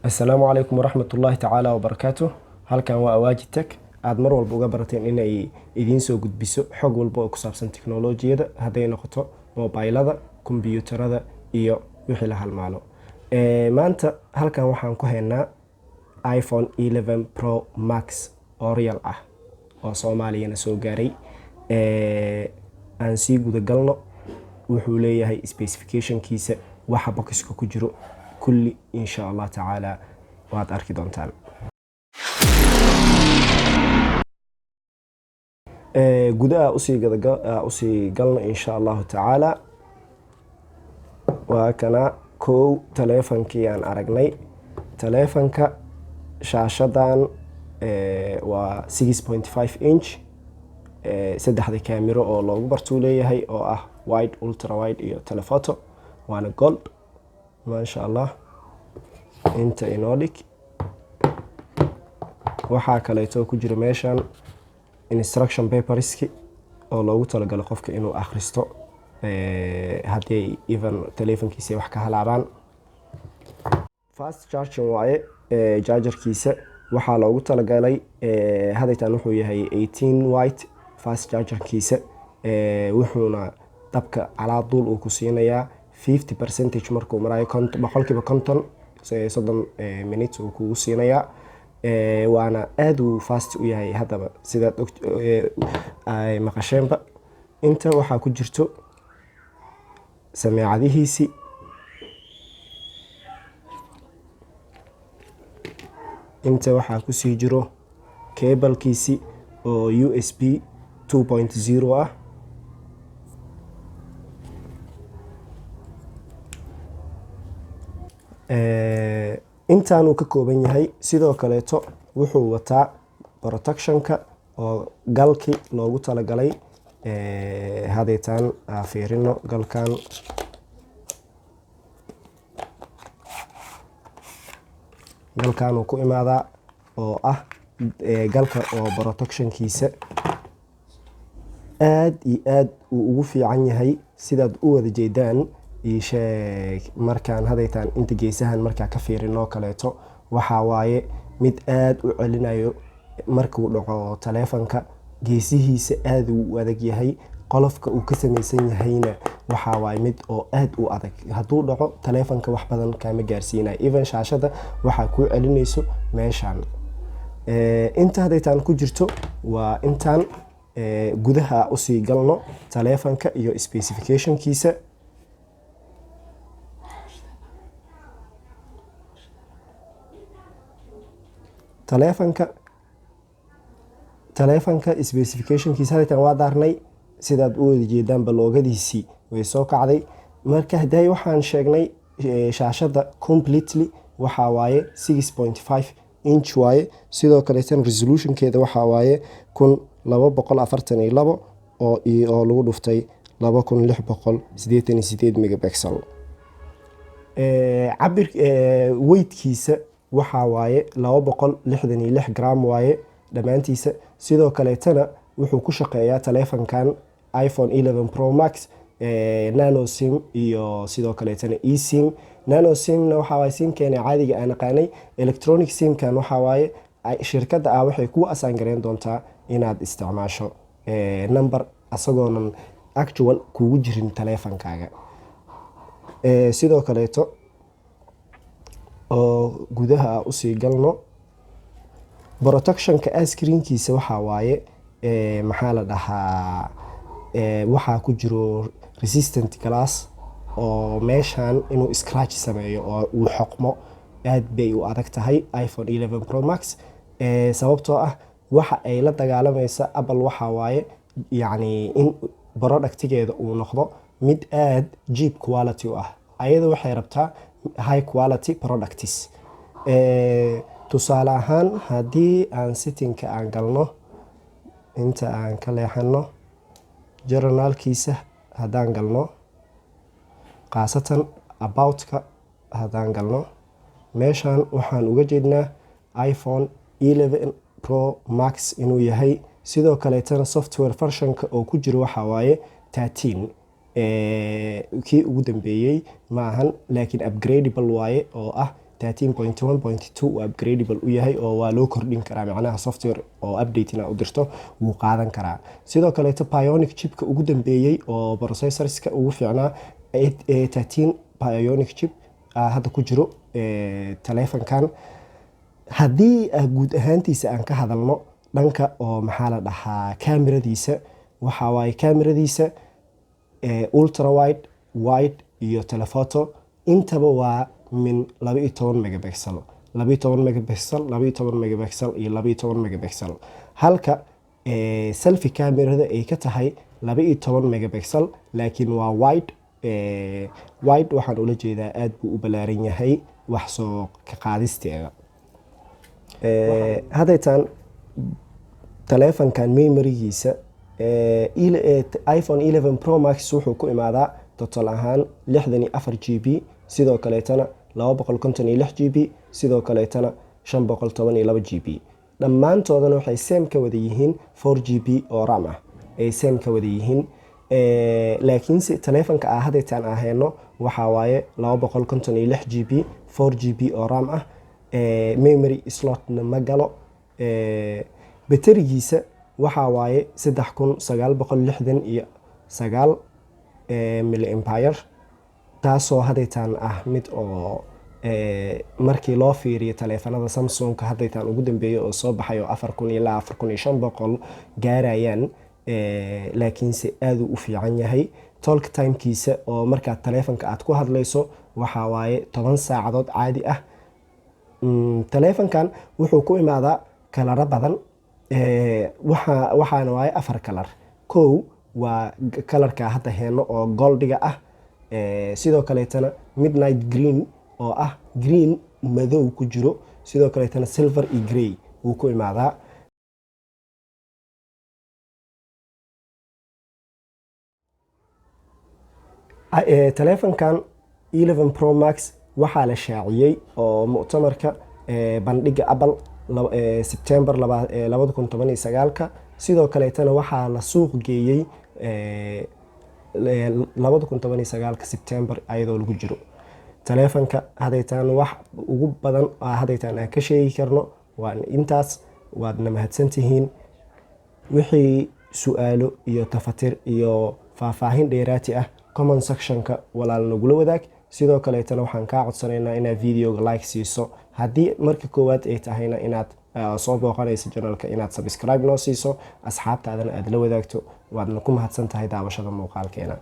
Assalaamu calaykum waraxmatullaahi tacaala wabarakaatuh. Halkan waa Awaaji Tech. Aad mar walba uga barateen inay idiin soo gudbiso xog walba oo ku saabsan tiknoolajiyada, hadday noqoto mobilada, kombiyuutarada iyo wixii la halmaalo. Maanta halkan waxaan ku haynaa iPhone 11 Pro Max oo real ah oo Soomaaliyana soo gaaray. Aan sii guda galno, wuxuu leeyahay specification-kiisa, waxa boxka ku jiro kulli insha Allah tacaala waad arki doontaan. Gudaha usii galno insha Allah tacaala. Waa kana kow taleefankii aan aragnay. Taleefanka shaashadan waa 6.5 inch, saddexda kaamiro oo loogu bartuu leeyahay oo ah wide, ultra wide iyo telephoto, waana gold. Masha Allah. Inta inoo dhig. Waxaa kaleeto ku jira meeshan instruction paperski oo loogu talagalo qofka inuu akhristo haddii even taleefankiisa wax ka halaabaan. Fast charging waaye. Chargerkiisa waxaa loogu talagalay hadaytan wuxuu yahay 18 watt. Fast chargerkiisa wuxuuna dabka calaa duul uu ku siinayaa 50% markuu marayo boqolkiiba 50 30 minutes uu kugu siinayaa. Waana aad uu fast u yahay hadaba sidaad ay maqasheenba. Inta waxaa ku jirto sameecadihiisi. Inta waxaa ku sii jiro cable-kiisi oo USB 2.0 ah. Intaan uu ka kooban yahay. Sidoo kaleeto wuxuu wataa protection-ka oo galki loogu talagalay. Hadaytan fiirino galkan. Galkan uu ku imaadaa oo ah galka oo protection-kiisa aad iyo aad uu ugu fiican yahay sidaad u wada jeedaan. Markaan hadaytan inta geesahan markaa ka fiirino kaleeto waxaa waaye mid aad u celinayo markuu dhaco taleefanka. Geesihiisa aad u adag yahay. Qolofka uu ka samaysan yahayna waxaa waaye mid oo aad u adag. Hadduu dhaco taleefanka wax badan kaama gaarsiinayo. Even shaashada waxaa ku celinayso meeshan. Inta hadaytan ku jirto waa intaan. Gudaha usii galno taleefanka iyo specification-kiisa. Taleefanka specification-kiisa hadaytan waa daarnay. Sidaad u wada jeedaan loogadiisii way soo kacday. Marka haday waxaan sheegnay shaashada completely waxaa waaye 6.5 inch waaye. Sidoo kaleetan resolution-keeda waxaa waaye 1242 oo lagu dhuftay 2688 megapixel. Weight-kiisa waxaa waaye 266 gram waaye dhammaantiisa. Sidoo kaleetana wuxuu ku shaqeeyaa taleefankan iPhone 11 Pro Max nano SIM iyo sidoo kaleetana eSIM. Nano SIM-na waxaa waaye SIM-keena caadiga aan aqaanay. Electronic SIM-kan waxaa waaye shirkadda waxay kuu assign gareyn doontaa inaad isticmaasho number asagoonan actual kugu jirin taleefankaaga. Sidoo kaleeto oo gudaha usii galno. Protection-ka screen-kiisa waxaa waaye maxaa la dhahaa waxaa ku jiro resistant glass oo meeshan inuu scratch sameeyo oo uu xoqmo aad bay u adag tahay iPhone 11 Pro Max. Sababtoo ah waxa ay la dagaalamaysa Apple waxaa waaye yacni in productigeeda uu noqdo mid aad cheap quality u ah. Ayada waxay rabtaa high quality products. Tusaale ahaan haddii aan setting-ka aan galno, inta aan ka leexano journal-kiisa haddaan galno, khaasatan about-ka haddaan galno, meeshan waxaan uga jeednaa iPhone 11 Pro Max inuu yahay. Sidoo kaleetana software version-ka oo ku jiro waxaa waaye 13. kii ugu dambeeyay ma ahan laakiin upgradable waaye oo ah 13.1.2 uu upgradable u yahay oo waa loo kordhin karaa, macnaha software oo update ina u dirto wuu qaadan karaa. sidoo kale Bionic chipka ugu dambeeyay oo processorska ugu fiicnaa A13 Bionic chip hadda ku jiro taleefankan. haddii guud ahaantiisa aan ka hadalno dhanka oo maxaa la dhahaa kameradiisa, waxa waaye kameradiisa ultra wide, wide iyo telephoto intaba waa min 12 megapixel, 12 megapixel, 12 megapixel iyo 12 megapixel, halka selfie kamerada ay ka tahay 12 megapixel laakiin waa wide. wide waxaan ula jeedaa aad buu u balaaran yahay wax soo ka qaadisteeda. haddaytaan taleefankan memorigiisa iPhone 11 Pro Max wuxuu ku imaadaa total ahaan 64 GB, sidoo kaleetana 256 GB, sidoo kaleetana 512 GB. dhammaantoodana waxay same ka wada yihiin 4 GB oo RAM ah, ay same ka wada yihiin. laakiinse taleefanka haddaytaan ahayno waxaa waaye 256 GB, 4 GB oo RAM ah, memory slotna ma galo. baterigiisa waxaa waaye 3969 milliampere, taasoo haddaytaan mid oo markii loo fiiriyo taleefanada Samsung haddaytaan ugu dambeeyo oo soo baxay oo 4000 ilaa 4500 gaarayaan, laakiinse aad u fiican yahay. talk timekiisa oo markaad taleefanka aad ku hadlayso waxaa waaye 10 saacadood caadi ah. taleefankan wuxuu ku imaadaa kalaro badan, waxaana waaye 4 kalar. kow waa kalarka hadda heeno oo goldiga ah, sidoo kaleetana midnight green oo ah green madow ku jiro, sidoo kaleetana silver iyo grey wuu ku imaadaa. taleefankan 11 Pro Max waxaa la shaaciyey oo mu'tamarka bandhiga Apple September 2019, sidoo kaleetana waxaa la suuq geeyey 2019 September ayadoo lagu jiro. taleefanka haddaytaan wax ugu badan haddaytaan aan ka sheegi karno waa intaas. waadna mahadsantihiin. wixii su'aalo iyo tafatir iyo faahfaahin dheeraati ah comment sectionka walaal nagula wadaag. sidoo kaleetana waxaan kaa codsanaynaa inaad videoga like siiso. haddii marka koowaad ay tahayna inaad soo booqanayso channelka inaad subscribe noo siiso, asxaabtaadana aad la wadaagto. waadna ku mahadsan tahay daawashada muuqaalkeena.